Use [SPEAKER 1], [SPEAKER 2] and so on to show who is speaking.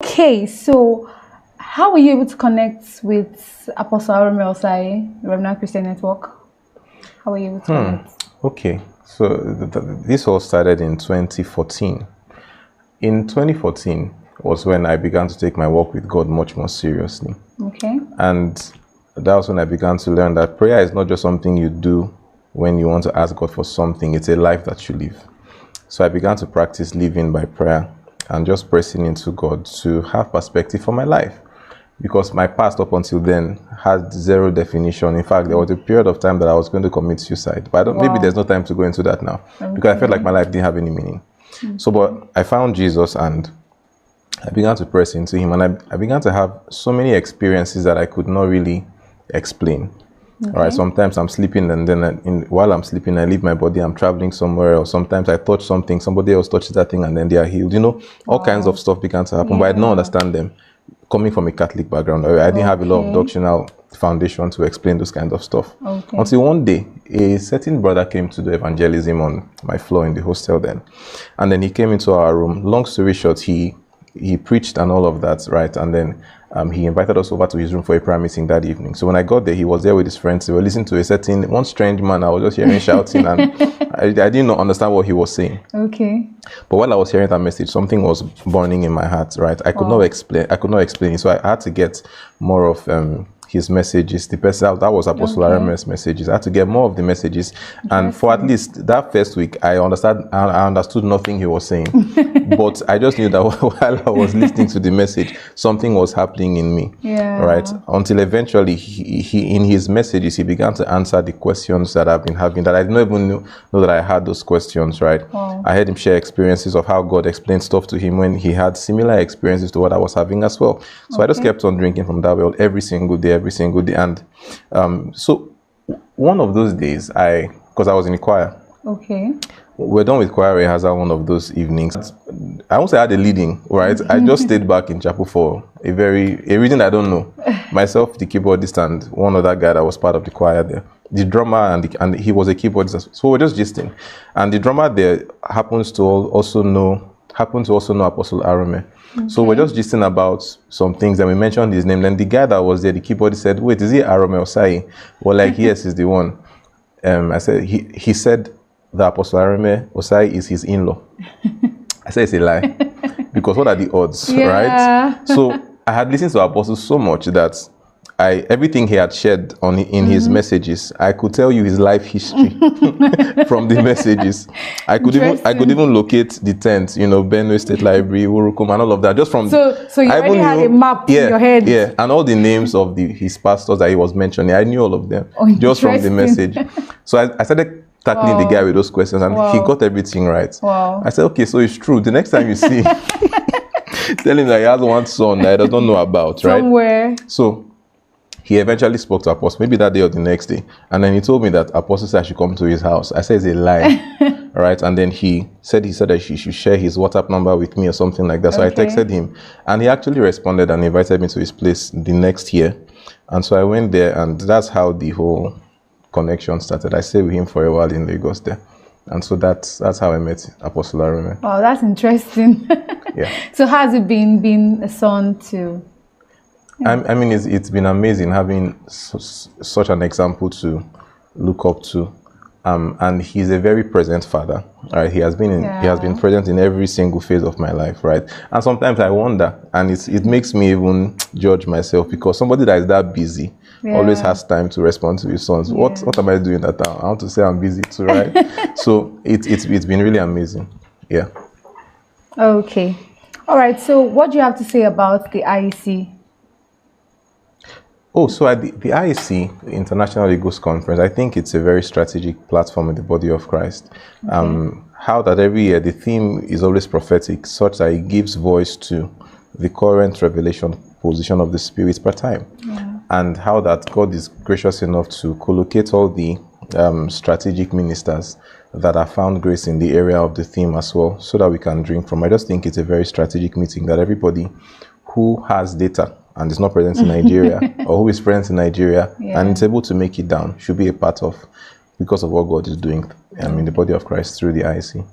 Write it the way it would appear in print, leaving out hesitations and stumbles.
[SPEAKER 1] Okay, so how were you able to connect with Apostle Arome Osayi, Remnant Christian Network? How were you able to connect?
[SPEAKER 2] Okay, so this all started in 2014. In 2014 was when I began to take my walk with God much more seriously.
[SPEAKER 1] Okay.
[SPEAKER 2] And that was when I began to learn that prayer is not just something you do when you want to ask God for something, it's a life that you live. So I began to practice living by prayer and just pressing into God to have perspective for my life. Because my past up until then had zero definition. In fact, there was a period of time that I was going to commit suicide. But maybe there's no time to go into that now. Okay. Because I felt like my life didn't have any meaning. So, but I found Jesus and I began to press into him. And I began to have so many experiences that I could not really explain. Okay. All right, sometimes I'm sleeping and then while I'm sleeping, I leave my body, I'm traveling somewhere, or sometimes I touch something, somebody else touches that thing and then they are healed. You know, all kinds of stuff began to happen, but I did not understand them. Coming from a Catholic background, I didn't have a lot of doctrinal foundation to explain those kinds of stuff. Okay. Until one day, a certain brother came to do evangelism on my floor in the hostel then. And then he came into our room. Long story short, he preached and all of that, right? And then he invited us over to his room for a prayer meeting that evening. So when I got there, he was there with his friends. They were listening to one strange man. I was just hearing shouting and I did not understand what he was saying. Okay. But while I was hearing that message, something was burning in my heart, right? I could not explain it. So I had to get more of his messages. The person that was Apostle Arame's messages. I had to get more of the messages. And for at least that first week, I understood nothing he was saying. But I just knew that while I was listening to the message, something was happening in me. Yeah. Right? Until eventually he in his messages, he began to answer the questions that I've been having, that I didn't even know that I had those questions, right? Wow. I heard him share experiences of how God explained stuff to him when he had similar experiences to what I was having as well. So I just kept on drinking from that well every single day. And so one of those days, because I was in the choir. Okay. We're done with choir rehearsal one of those evenings. I won't say I had a leading, right? I just stayed back in chapel for a reason I don't know. Myself, the keyboardist, and one other guy that was part of the choir there. The drummer and he was a keyboardist. So we're just gisting. And the drummer there happens to also know Apostle Arome. Okay. So we're just gisting about some things and we mentioned his name. Then the guy that was there, the keyboardist, said, "Wait, is he Arome Osayi?" Well, like, yes, he's the one. I said, he said that Apostle Arome Osayi is his in-law. I said, it's a lie. Because what are the odds, right? So I had listened to Apostle so much that everything he had shared in his messages, I could tell you his life history from the messages. I could even locate the tent, Benue State Library, Urukum, and all of that, just from. So you already had a map in your head. Yeah, and all the names of his pastors that he was mentioning, I knew all of them just from the message. So I started tackling the guy with those questions, and he got everything right. Wow. I said, okay, so it's true. The next time you see, tell him that he has one son that he does not know about, right? Somewhere. So he eventually spoke to Apostle, maybe that day or the next day. And then he told me that Apostle said I should come to his house. I said, it's a lie. Right? And then he said that he should share his WhatsApp number with me or something like that. So I texted him. And he actually responded and invited me to his place the next year. And so I went there, and that's how the whole connection started. I stayed with him for a while in Lagos there. And so that's how I met Apostle Arome.
[SPEAKER 1] Wow, that's interesting. Yeah. So how has it been being a son to...
[SPEAKER 2] I mean, it's been amazing having such an example to look up to, and he's a very present father. Right, he has been present in every single phase of my life, right? And sometimes I wonder, and it makes me even judge myself, because somebody that is that busy always has time to respond to his sons. Yeah. What am I doing that time? I want to say I'm busy too, right? So it's been really amazing. Yeah.
[SPEAKER 1] Okay. All right. So what do you have to say about the IEC?
[SPEAKER 2] Oh, so at the IEC, the International Eagles Conference, I think it's a very strategic platform in the body of Christ. Okay. How that every year the theme is always prophetic, such that it gives voice to the current revelation position of the Spirit per time. Yeah. And how that God is gracious enough to collocate all the strategic ministers that have found grace in the area of the theme as well, so that we can drink from. I just think it's a very strategic meeting that everybody who has data and is not present in Nigeria, or who is present in Nigeria and is able to make it down, should be a part of, because of what God is doing in the body of Christ through the IEC.